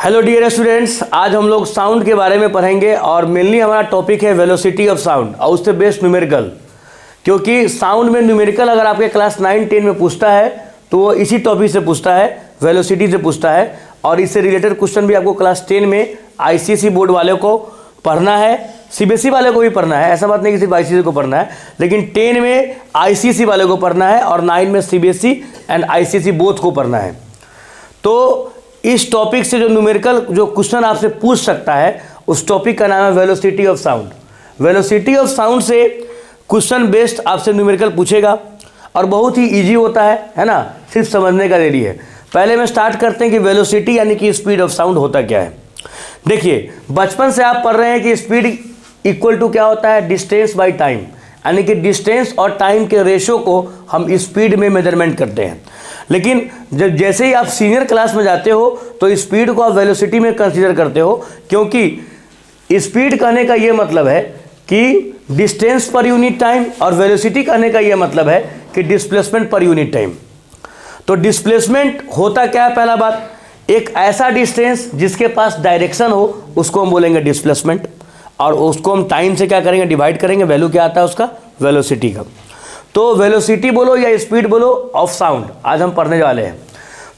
Hello dear students, आज हम लोग साउंड के बारे में पढ़ेंगे और मेनली हमारा टॉपिक है वेलोसिटी ऑफ साउंड और उससे बेस्ड न्यूमेरिकल। क्योंकि साउंड में न्यूमेरिकल अगर आपके क्लास 9-10 में पूछता है तो वो इसी टॉपिक से पूछता है, वेलोसिटी से पूछता है। और इससे रिलेटेड क्वेश्चन भी आपको क्लास 10 में आईसीएसई बोर्ड वाले को पढ़ना है, सीबीएसई वाले को भी पढ़ना है। ऐसा बात नहीं कि सिर्फ आईसीएसई को पढ़ना है, लेकिन 10 में आईसीएसई वाले को पढ़ना है और 9 में सीबीएसई एंड आईसीएसई बोथ को पढ़ना है। तो इस टॉपिक से जो न्यूमेरिकल जो क्वेश्चन आपसे पूछ सकता है उस टॉपिक का नाम है velocity of sound. Velocity of sound से क्वेश्चन बेस्ड आपसे न्यूमेरिकल पूछेगा और बहुत ही इजी होता है ना, सिर्फ समझने का देरी है। पहले में स्टार्ट करते हैं कि वेलोसिटी यानी कि स्पीड ऑफ साउंड होता क्या है। देखिए, बचपन से आप पढ़ रहे हैं कि स्पीड इक्वल टू क्या होता है, डिस्टेंस बाई टाइम, यानी कि डिस्टेंस और टाइम के रेशो को हम स्पीड में मेजरमेंट करते हैं। लेकिन जब जैसे ही आप सीनियर क्लास में जाते हो तो स्पीड को आप वेलोसिटी में कंसीडर करते हो, क्योंकि स्पीड कहने का ये मतलब है कि डिस्टेंस पर यूनिट टाइम और वेलोसिटी कहने का ये मतलब है कि डिस्प्लेसमेंट पर यूनिट टाइम। तो डिस्प्लेसमेंट होता क्या है, पहला बात, एक ऐसा डिस्टेंस जिसके पास डायरेक्शन हो उसको हम बोलेंगे डिस्प्लेसमेंट, और उसको हम टाइम से क्या करेंगे, डिवाइड करेंगे। वैल्यू क्या आता है उसका, वेलोसिटी का। तो वेलोसिटी बोलो या स्पीड बोलो ऑफ साउंड आज हम पढ़ने वाले हैं।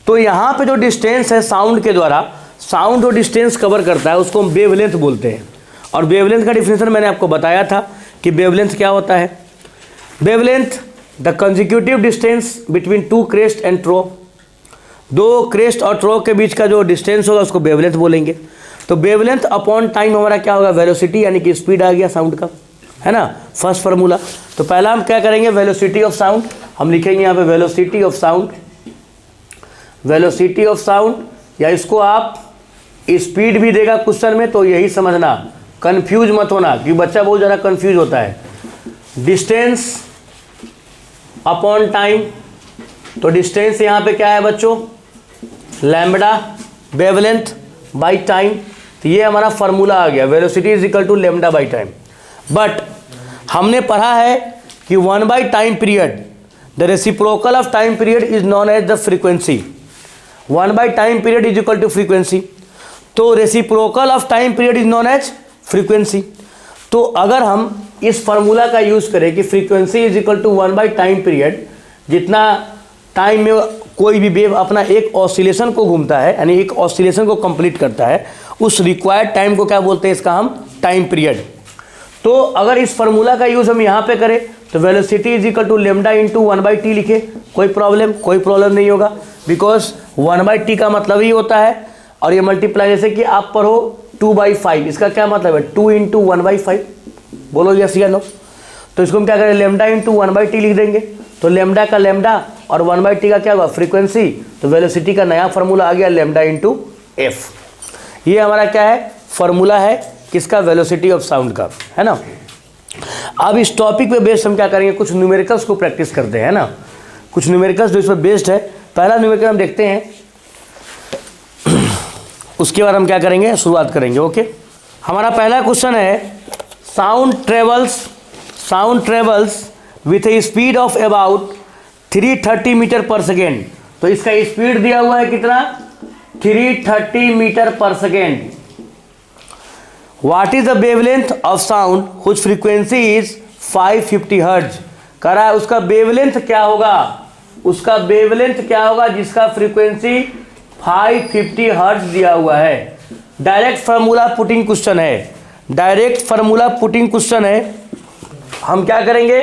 तो यहाँ पे जो डिस्टेंस है साउंड के द्वारा, साउंड जो डिस्टेंस कवर करता है उसको हम वेवलेंथ बोलते हैं। और वेवलेंथ का डिफिनेशन मैंने आपको बताया था कि वेवलेंथ क्या होता है। Wavelength the consecutive distance between two crest and trough, दो क्रेस्ट और ट्रो के बीच का जो डिस्टेंस होगा उसको वेवलेंथ बोलेंगे। तो वेवलेंथ अपॉन टाइम हमारा क्या होगा, वेलोसिटी, यानी कि स्पीड आ गया साउंड का, है ना, फर्स्ट फार्मूला। तो पहला हम क्या करेंगे, वेलोसिटी ऑफ साउंड हम लिखेंगे यहाँ पे, velocity of sound, velocity of sound, या इसको आप स्पीड भी देगा क्वेश्चन में तो यही समझना, कंफ्यूज मत होना क्योंकि बच्चा बहुत ज़्यादा कंफ्यूज होता है। डिस्टेंस अपॉन टाइम, तो डिस्टेंस यहाँ पे क्या है बच्चों, लैम्बडा, वेवलेंथ बाई टाइम। तो ये हमारा फार्मूला आ गया, velocity is equal to lambda by time. But हमने पढ़ा है कि 1 by time period, the reciprocal of time period is known as the frequency. 1 by time period is equal to frequency. तो reciprocal of time period is known as frequency. तो अगर हम इस formula का यूज करें कि frequency is equal to 1 by time period, जितना time में कोई भी वेव अपना एक ऑसिलेशन को घूमता है यानी एक ऑसिलेशन को कंप्लीट करता है, उस रिक्वायर्ड टाइम को क्या बोलते हैं, इसका हम टाइम पीरियड। तो अगर इस फार्मूला का यूज़ हम यहाँ पे करें तो velocity is equal to lambda into 1 by t लिखे, कोई प्रॉब्लम नहीं होगा, बिकॉज 1 बाई टी का मतलब ही होता है। और ये मल्टीप्लाई, जैसे कि आप पढ़ो 2/5, इसका क्या मतलब है, 2 इंटू 1/5, बोलो यस या नो। तो इसको हम क्या करें, लेमडा इंटू 1 बाई टी लिख देंगे। तो लेमडा का लेमडा और 1 बाई टी का क्या होगा, फ्रीक्वेंसी। तो वेलोसिटी का नया फार्मूला आ गया, लेमडा इंटू एफ। ये हमारा क्या है, फार्मूला है किसका, वेलोसिटी ऑफ साउंड का, है ना। अब इस टॉपिक पे बेस्ड हम क्या करेंगे, कुछ न्यूमेरिकल्स को प्रैक्टिस करते हैं ना, कुछ न्यूमेरिकल्स जो इस पर बेस्ड है। पहला न्यूमेरिकल हम देखते हैं, उसके बाद हम क्या करेंगे, शुरुआत करेंगे। ओके, हमारा पहला क्वेश्चन है, sound travels with a speed of about 330 metre per second. तो इसका स्पीड दिया हुआ है कितना, 330 metre per second. What is the wavelength of sound whose frequency is 550 hertz. कह रहा है उसका वेवलेंथ क्या होगा, उसका वेवलेंथ क्या होगा जिसका फ्रीक्वेंसी 550 हर्ट्ज दिया हुआ है। डायरेक्ट फार्मूला पुटिंग क्वेश्चन है, डायरेक्ट फार्मूला पुटिंग क्वेश्चन है। हम क्या करेंगे,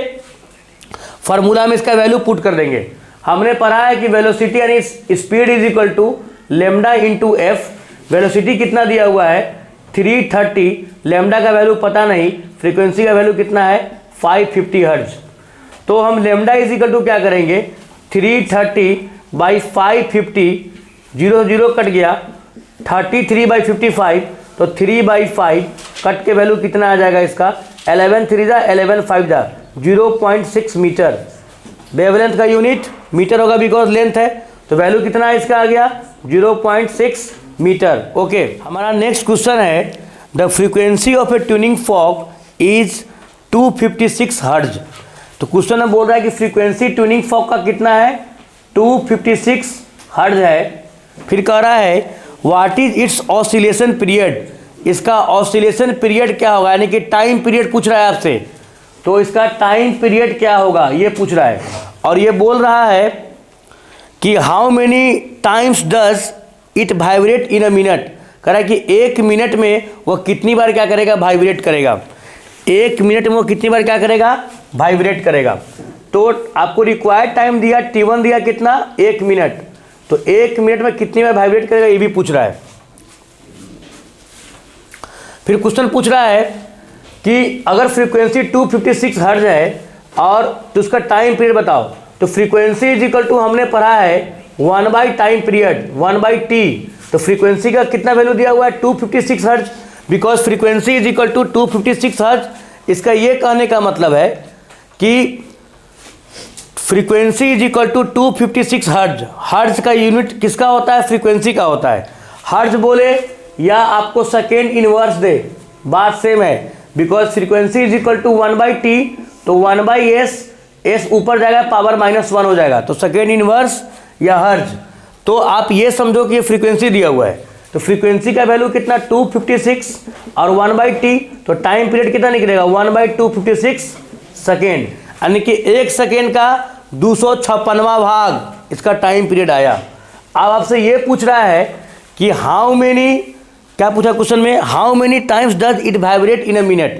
फार्मूला में इसका वैल्यू पुट कर देंगे। हमने पढ़ा है कि वेलोसिटी यानी speed is equal to lambda into f. Velocity कितना दिया हुआ है, 330, लेमडा का वैल्यू पता नहीं, फ्रीक्वेंसी का वैल्यू कितना है, 550 हर्ट्ज। तो हम लेमडा इज इक्वल टू क्या करेंगे, 330 बाई 550, 0 0 कट गया, 33 बाई 55, तो 3/5 कट के वैल्यू कितना आ जाएगा इसका, 11 3 जा 11 5 जा 0.6 मीटर। वेवलेंथ का यूनिट मीटर होगा बिकॉज लेंथ है, तो वैल्यू कितना है इसका आ गया 0.6 मीटर। ओके, हमारा नेक्स्ट क्वेश्चन है, the frequency of a tuning fork is 256 hertz. तो क्वेश्चन में बोल रहा है कि फ्रीक्वेंसी ट्यूनिंग फॉक का कितना है, 256 हर्ट्ज है। फिर कह रहा है what is it's oscillation period, इसका ऑसिलेशन पीरियड क्या होगा, यानी कि टाइम पीरियड पूछ रहा है आपसे, तो इसका टाइम पीरियड क्या होगा ये पूछ रहा है। और ये बोल रहा है कि how many times does it vibrate in a minute, कह रहा है कि एक मिनट में वो कितनी बार क्या करेगा, वाइब्रेट करेगा। एक मिनट में वो कितनी बार क्या करेगा, वाइब्रेट करेगा। तो आपको रिक्वायर्ड टाइम दिया T1 दिया कितना, 1 मिनट, तो 1 मिनट में कितनी बार वाइब्रेट करेगा ये भी पूछ रहा है। फिर क्वेश्चन पूछ रहा है कि अगर फ्रीक्वेंसी 256 हर्ट्ज है और तो उसका टाइम पीरियड बताओ। तो फ्रीक्वेंसी इज इक्वल टू हमने पढ़ा है 1 टाइम पीरियड 1/t, तो फ्रीक्वेंसी का कितना वैल्यू दिया हुआ है 256 hertz, because frequency is equal to 256 hertz. इसका ये कहने का मतलब है कि frequency is equal to 256 hertz. Hertz का यूनिट किसका होता है, फ्रीक्वेंसी का होता है। हर्ट्ज बोले या आपको सेकेंड इनवर्स दे, बात सेम है, because frequency is equal to 1/t, तो 1/s, s ऊपर जाएगा पावर -1 हो जाएगा, तो सेकेंड इनवर्स या हर्ट्ज। तो आप ये समझो कि ये फ्रीक्वेंसी दिया हुआ है, तो फ्रीक्वेंसी का वैल्यू कितना 256 और 1/t, तो टाइम पीरियड कितना निकलेगा 1/256 सेकेंड, यानी कि 1 सेकेंड का 256वां भाग इसका टाइम पीरियड आया। अब आपसे ये पूछ रहा है कि हाउ मेनी, क्या पूछा क्वेश्चन में, how many times does it vibrate in a minute,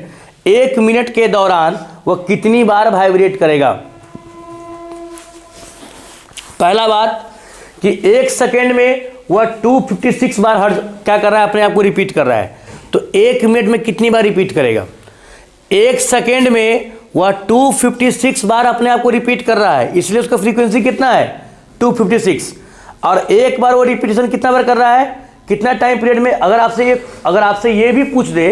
1 minute के दौरान वो कितनी बार वाइब्रेट करेगा। पहला बात कि 1 सेकेंड में वह 256 बार हर क्या कर रहा है, अपने आप को रिपीट कर रहा है, तो 1 मिनट में कितनी बार रिपीट करेगा। 1 सेकेंड में वह 256 बार अपने आप को रिपीट कर रहा है, इसलिए उसका फ्रीक्वेंसी कितना है 256, और एक बार वो रिपीटेशन कितना बार कर रहा है, कितना टाइम पीरियड में। अगर आपसे ये भी पूछ दे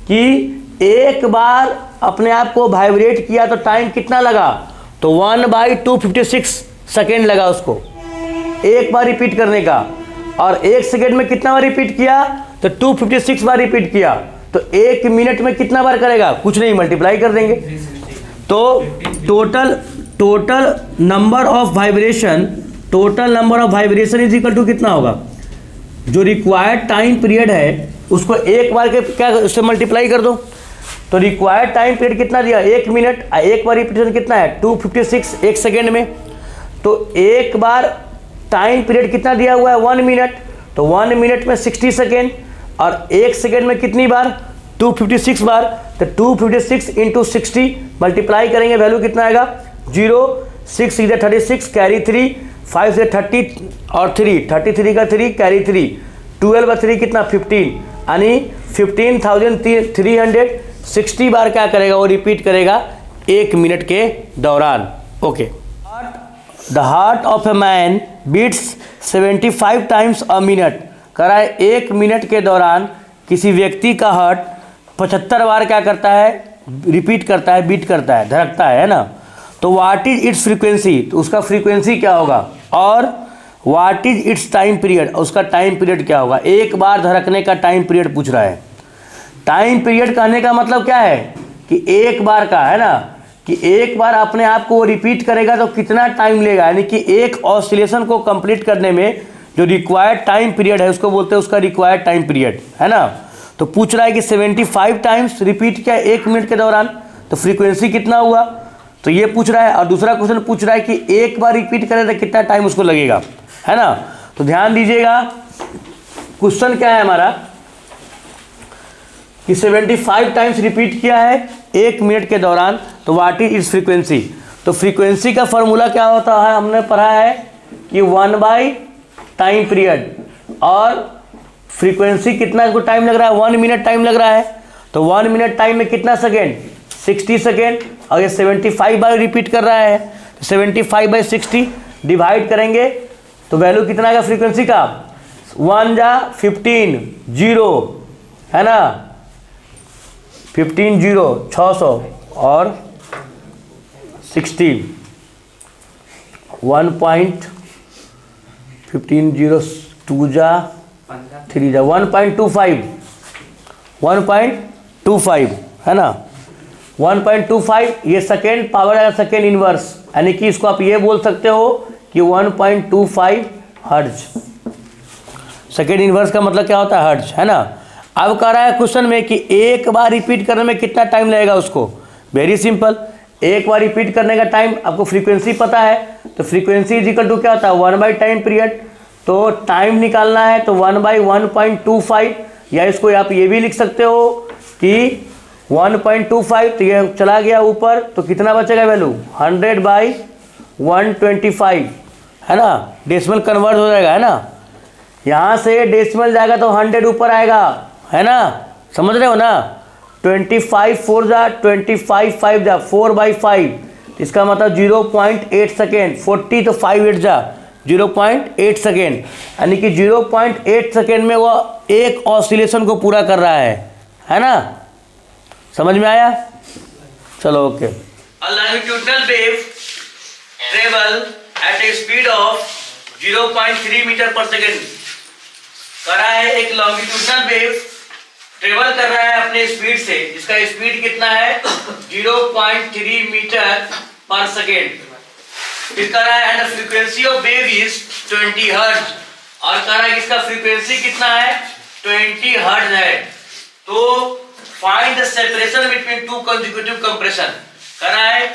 कि एक बार अपने आप को वाइब्रेट किया तो टाइम कितना लगा, तो 1/256 सेकेंड लगा उसको एक बार रिपीट करने का, और 1 सेकेंड में कितना बार रिपीट किया, तो 256 बार रिपीट किया, तो 1 मिनट में कितना बार करेगा, कुछ नहीं, मल्टीप्लाई कर देंगे। तो total number of vibration is equal to कितना होगा, जो रिक्वायर्ड टाइम पीरियड है उसको एक बार के क्या उससे मल्टीप्लाई कर दो। तो रिक्वायर्ड टाइम पीरियड कितना दिया 1 मिनट, एक बार रिपीटेशन कितना है 256 1 सेकेंड में, तो एक बार टाइम पीरियड कितना दिया हुआ है 1 मिनट, तो 1 मिनट में 60 सेकेंड, और 1 सेकेंड में कितनी बार 256 बार, तो 256 इंटू 60 मल्टीप्लाई करेंगे, वैल्यू कितना आएगा 0, 6 6 36 कैरी 3, 5 से 30 और 3 33 का 3 कैरी 3, 12 का 3 कितना 15, यानी 15,360 बार क्या करेगा वो रिपीट करेगा 1 मिनट के दौरान। Okay, the heart of a man beats 75 times a minute, कह रहा है 1 मिनट के दौरान किसी व्यक्ति का हार्ट 75 बार क्या करता है, रिपीट करता है, बीट करता है, धड़कता है ना। तो व्हाट इज इट्स फ्रीक्वेंसी, तो उसका फ्रीक्वेंसी क्या होगा, और what is it's time period, उसका टाइम पीरियड क्या होगा। एक बार धड़कने का टाइम पीरियड पूछ रहा है। टाइम पीरियड कहने का मतलब क्या है कि एक बार का है ना, कि एक बार अपने आप को वो रिपीट करेगा तो कितना टाइम लेगा, यानी कि एक ऑसिलेशन को कंप्लीट करने में जो रिक्वायर्ड टाइम पीरियड है उसको बोलते हैं उसका रिक्वायर्ड टाइम पीरियड, है ना। तो पूछ रहा है कि 75 टाइम्स रिपीट किया 1 मिनट के दौरान, तो फ्रीक्वेंसी कितना हुआ, तो ये पूछ रहा है। और दूसरा क्वेश्चन पूछ रहा है कि एक बार रिपीट करें तो कितना टाइम उसको लगेगा, है ना। तो ध्यान दीजिएगा क्वेश्चन क्या है हमारा कि 75 टाइम्स रिपीट किया है 1 मिनट के दौरान, तो व्हाट इज इट्स फ्रीक्वेंसी। तो फ्रीक्वेंसी का फॉर्मूला क्या होता है, हमने पढ़ा है कि 1 टाइम पीरियड, और फ्रीक्वेंसी कितना इसको टाइम लग रहा है 1 मिनट टाइम लग रहा है, तो 1 मिनट टाइम में कितना सेकेंड 60 सेकेंड, और ये 75 बार रिपीट कर रहा है, तो 75/60 डिवाइड करेंगे तो वैल्यू कितना आएगा फ्रीक्वेंसी का 1 जा 15 0, है ना, 15 0 600 और 60 1.15 0 2 जा 3 जा 1.25 है ना, 1.25 ये सेकेंड पावर है सेकेंड इनवर्स, यानी कि इसको आप ये बोल सकते हो कि 1.25 हर्ट्ज। सेकेंड इनवर्स का मतलब क्या होता है, हर्ट्ज, है ना। अब कह रहा है क्वेश्चन में कि एक बार रिपीट करने में कितना टाइम लगेगा उसको। वेरी सिंपल, एक बार रिपीट करने का टाइम, आपको फ्रीक्वेंसी पता है तो फ्रीक्वेंसी इज इक्वल टू क्या होता है, 1 / टाइम पीरियड। तो टाइम निकालना है तो 1/1.25, या इसको आप ये भी लिख सकते हो कि 1.25, तो ये चला गया ऊपर, तो कितना बचेगा वैल्यू, 100/125, है ना। डेसिमल कन्वर्ट हो जाएगा, है ना। यहाँ से डेसिमल जाएगा तो 100 ऊपर आएगा, है ना, समझ रहे हो ना। 25 4 जा 25 5 जा 4/5, इसका मतलब 0.8 सेकेंड। 40 तो 5 8 जा 0.8 सेकेंड, यानी कि 0.8 सेकेंड में वो एक ऑसिलेशन को पूरा कर रहा है ना। समझ में आया, चलो okay. A longitudinal wave travel at a speed of 0.3 metre per second. कर रहा है एक लॉन्गिट्यूडनल वेव ट्रेवल कर रहा है अपने स्पीड से, जिसका स्पीड कितना है 0.3 मीटर पर सेकेंड। फिर कर रहा है and frequency of wave is 20 hertz, और कह रहा है कि इसका फ्रीक्वेंसी कितना है 20 हर्ट्ज है। तो find the separation between two consecutive compression. कह रहा है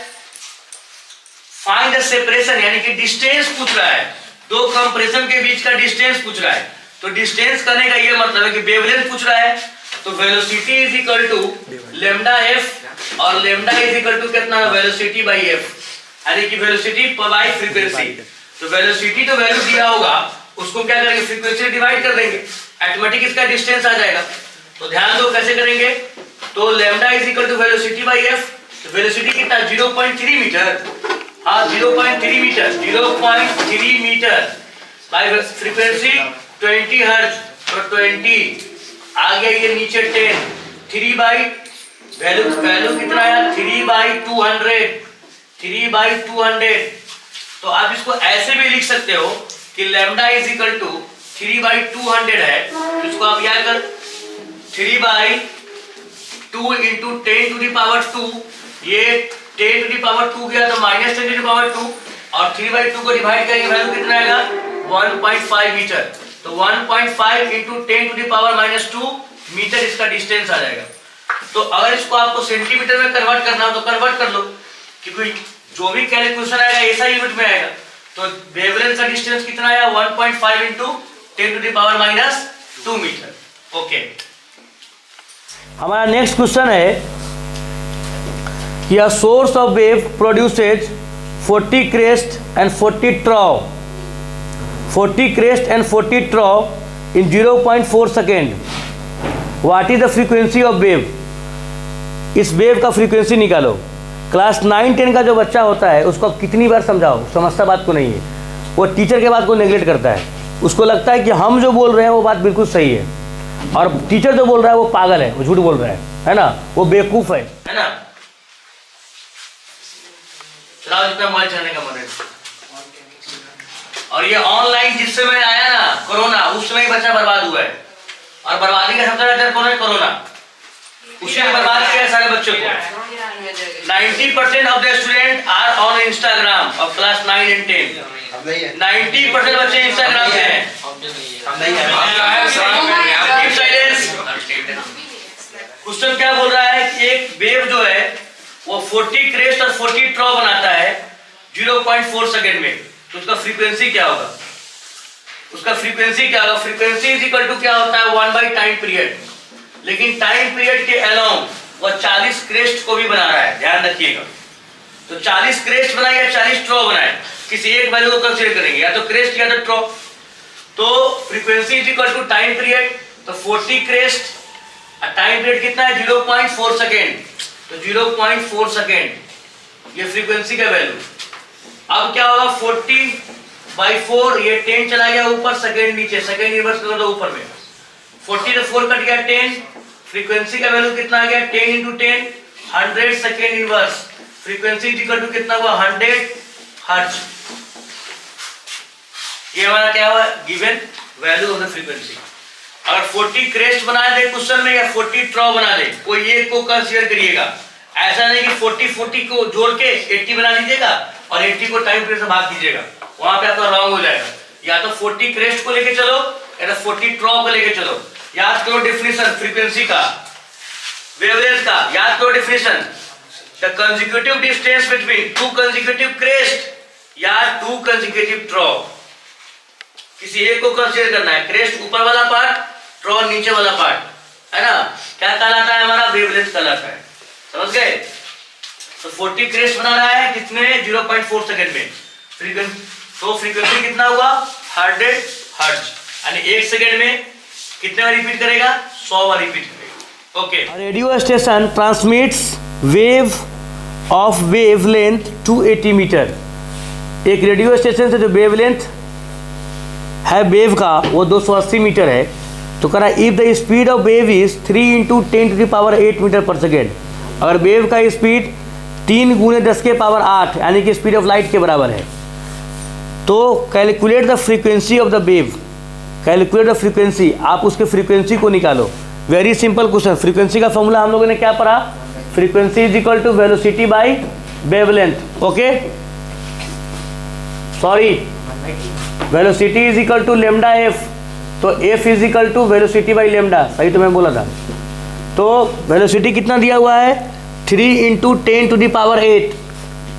फाइंड द सेपरेशन, यानी कि डिस्टेंस पूछ रहा है, दो कंप्रेशन के बीच का डिस्टेंस पूछ रहा है। तो डिस्टेंस करने का ये मतलब है कि वेवलेंथ पूछ रहा है, तो velocity is equal to lambda f, और लैम्डा इज इक्वल टू कितना, वेलोसिटी बाई एफ, यानी कि वेलोसिटी बाई फ्रीक्वेंसी। तो वेलोसिटी तो वैल्यू दिया होगा, उसको क्या करेंगे, फ्रीक्वेंसी डिवाइड कर देंगे, ऑटोमेटिक इसका डिस्टेंस आ जाएगा। तो ध्यान दो कैसे करेंगे, तो lambda is equal to velocity by f, तो वेलोसिटी कितना 0.3 मीटर, हाँ 0.3 metre, 0.3 metre by frequency 20 hertz, तो 20 आ गया, ये नीचे 10, 3 बाई वैल्यू कितना है 3/200, 3/200। तो आप इसको ऐसे भी लिख सकते हो कि लैम्डा इज इक्वल टू 3/200 है, तो इसको आप याद कर 3/2 इंटू 10⁻², ये 10⁻² गया तो -10⁻², और 3/2 को डिवाइड करेंगे वैल्यू कितना आएगा 1.5 मीटर। तो 1.5 इंटू 10⁻² मीटर इसका डिस्टेंस आ जाएगा। तो अगर इसको आपको सेंटीमीटर में कन्वर्ट करना हो तो कन्वर्ट कर लो, क्योंकि जो भी कैलकुलेशन आएगा ऐसा यूनिट में आएगा। तो वेवलेंथ का डिस्टेंस कितना आया 1.5 इंटू 10⁻² मीटर। ओके, हमारा नेक्स्ट क्वेश्चन है कि a source of wave produces 40 crest and 40 trough, 40 crest and 40 trough in 0.4 second. What is the frequency of wave? इस वेव का फ्रीक्वेंसी निकालो। क्लास 9-10 का जो बच्चा होता है उसको कितनी बार समझाओ, समझता बात को नहीं है, वो टीचर के बात को नेगलेक्ट करता है। उसको लगता है कि हम जो बोल रहे हैं वो बात बिल्कुल सही है, और टीचर जो बोल रहा है वो पागल है, वो झूठ बोल रहा है ना, वो बेवकूफ है ना। चलाओ जितना मोबाइल चलाने का मन है। और ये ऑनलाइन जिस समय आया ना कोरोना, उस समय बच्चा बर्बाद हुआ है, और बर्बादी का सबसे ज्यादा कौन है, कोरोना, उसी ने बर्बाद किया सारे बच्चों को। 90% of the student are on Instagram of class 9 and 10। 90% बच्चे इंस्टाग्राम पे हैं। क्वेश्चन क्या बोल रहा है कि एक वेव जो है वो 40 क्रेस्ट और 40 ट्रॉ बनाता है 0.4 सेकेंड में, तो उसका फ्रीक्वेंसी क्या होगा, उसका फ्रीक्वेंसी क्या होगा, फ्रीक्वेंसी इज इक्वल टू क्या होता है 1 टाइम पीरियड। लेकिन टाइम पीरियड के अलोंग वो 40 क्रेस्ट को भी बना रहा है, ध्यान रखिएगा। तो 40 क्रेस्ट बनाए या 40 ट्रॉ बनाए, किसी एक वैल्यू को कंसीडर करेंगे, या तो क्रेस्ट या तो ट्रॉ। तो frequency is equal to time period, तो 40 क्रेस्ट, टाइम पीरियड कितना है 0.4 सेकेंड, तो 0.4 सेकेंड ये फ्रीक्वेंसी का वैल्यू। अब क्या होगा 40/4, ये 10 चला गया ऊपर, सेकेंड नीचे, सेकेंड इनवर्स कर दो ऊपर में, 40 से 4 कट गया 10, फ्रीक्वेंसी का वैल्यू कितना आ गया 10 into 10, 100 second inverse, frequency equal to कितना हुआ 100 हर्ट्ज। ये हमारा क्या हुआ given value of the frequency. अगर 40 क्रेस्ट बना दे क्वेश्चन में या 40 ट्रॉ बना दे, कोई एक को कंसीडर करिएगा, ऐसा नहीं कि 40 को जोड़ के 80 बना लीजिएगा और 80 को टाइम पीरियड से भाग दीजिएगा, वहां पे आपका रॉन्ग हो जाएगा। या तो 40 क्रेस्ट को लेके चलो यानी 40 ट्रॉ को लेके चलो। याद करो डेफिनेशन फ्रीक्वेंसी का, वेवलेंथ का, याद करो definition. The consecutive distance between to consecutive crest या टू कंसेक्यूटिव ट्रॉ। किसी एक को कंसीडर करना है, क्रेस्ट ऊपर वाला पार्ट, ट्रॉ नीचे वाला पार्ट, है ना, क्या कहलाता है हमारा, वेवलेंथ कहलाता है। समझ गए? तो 40 क्रेस्ट बना रहा है कितने, 0.4 सेकंड में। तो फ्रीक्वेंसी कितना हुआ, 100 हर्ट्ज, यानी 1 सेकंड में कितने बार रिपीट करेगा, 100 बार रिपीट करेगा। Okay. Radio station transmits wave of wavelength 280 metre. एक रेडियो स्टेशन से जो वेवलेंथ है वेव का वो 280 मीटर है। तो कह रहा है if the speed of wave is 3 × 10⁸ metre per second. अगर वेव का स्पीड 3 × 10⁸ यानी कि स्पीड ऑफ लाइट के बराबर है, तो calculate the frequency of the wave. Calculate the frequency, आप उसके फ्रीक्वेंसी को निकालो। Very simple question. फ्रीक्वेंसी का फॉर्मूला हम लोगों ने क्या पढ़ा, frequency is equal to velocity by wavelength. Okay, sorry, velocity is equal to lambda F. तो F is equal to velocity by lambda, सही तो मैं बोला था। तो वेलोसिटी कितना दिया हुआ है, 3 × 10⁸।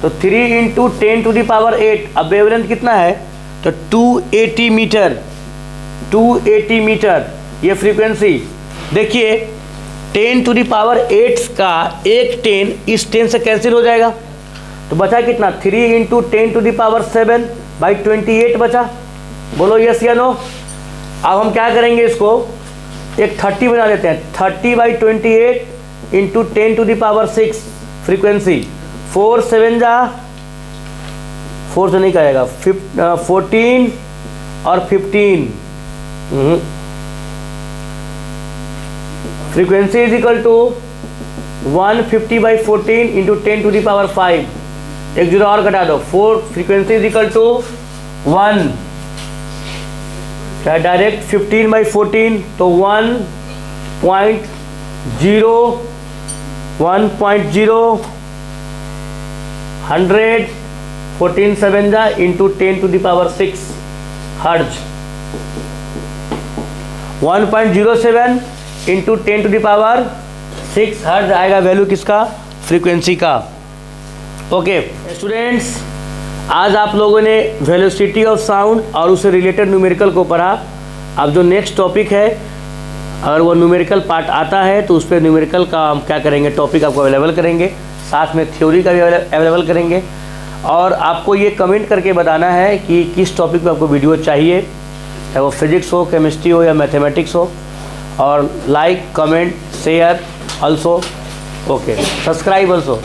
तो 3 × 10⁸। अब वेवलेंथ कितना है, तो 280 मीटर। 280 मीटर ये फ्रीक्वेंसी। देखिए 10⁸ का एक 10 इस 10 से कैंसिल हो जाएगा, तो बचा कितना, 3 × 10⁻7/28 बचा। बोलो यस या नो। अब हम क्या करेंगे, इसको एक 30 बना देते हैं। 30/28 × 10⁶ फ्रीक्वेंसी। 4 7 जा 4 से नहीं करेगा, 14 और 15। Frequency is equal to 150/14 × 10⁵। एक जीरो और घटा दो, 4। फ्रीक्वेंसी इज इक्वल टू 1, क्या डायरेक्ट 15/14, तो 1.0 100 14 7 जा इंटू 10⁶ हर्ट्ज। 1.07 इंटू 10⁶ हर्ट्ज आएगा वैल्यू किसका, फ्रीक्वेंसी का। ओके स्टूडेंट्स, आज आप लोगों ने वेलोसिटी ऑफ साउंड और उससे रिलेटेड न्यूमेरिकल को पढ़ा। अब जो नेक्स्ट टॉपिक है, अगर वो न्यूमेरिकल पार्ट आता है तो उस पर न्यूमेरिकल का हम क्या करेंगे, टॉपिक आपको अवेलेबल करेंगे, साथ में थ्योरी का भी अवेलेबल करेंगे। और आपको ये कमेंट करके बताना है कि किस टॉपिक पे आपको वीडियो चाहिए, चाहे वो फिजिक्स हो, केमिस्ट्री हो या मैथमेटिक्स हो। और like, comment, share also, okay, subscribe also.